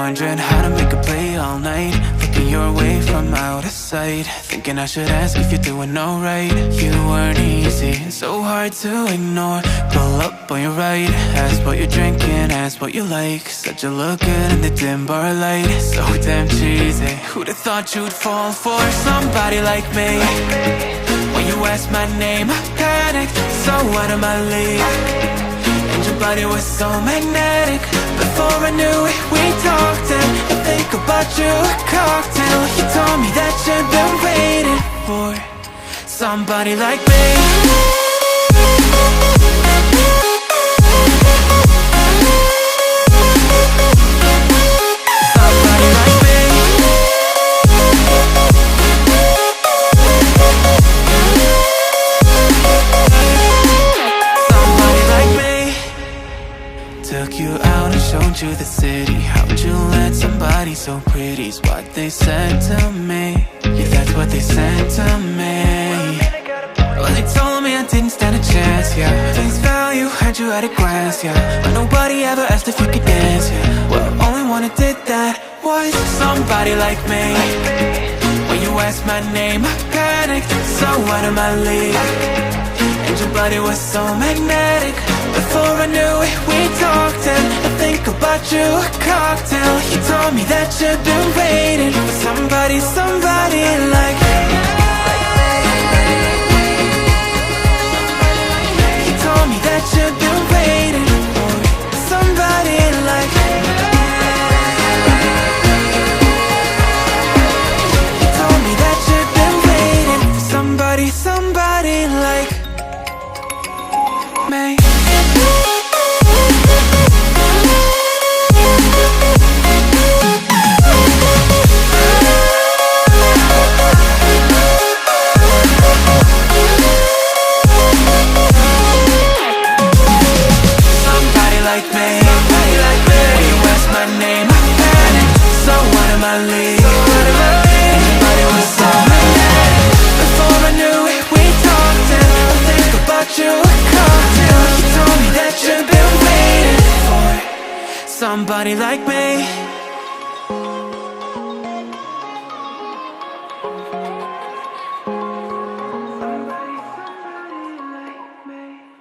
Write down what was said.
wondering how to make a play all night, looking your way from out of sight, thinking I should ask if you're doing alright. You weren't easy, so hard to ignore. Pull up on your right, ask what you're drinking, ask what you like. Said you look good in the dim bar light, so damn cheesy. Who'd have thought you'd fall for somebody like me? When you asked my name, I panicked, so out of my league. And your body was so magnetic. Before I knew it, we talked, and I think about you a cocktail. You told me that you've been waiting for somebody like me. Somebody like me. Somebody like me. Took you out and showed you the city. How'd you let somebody so pretty's what they said to me? Yeah, that's what they said to me. Well, they told me I didn't stand a chance, yeah. Face value, had you at a glance, yeah. But nobody ever asked if you could dance, yeah. Well, only one who did that was somebody like me. When you asked my name, I panicked, so out of my league. And your body was so magnetic. Before I knew it, we talked, and I think about you a cocktail. You told me that you've been waiting for somebody, somebody like me. You told me that you've been waiting for somebody like me. You told me that you've been waiting for somebody, somebody like me. Somebody like me.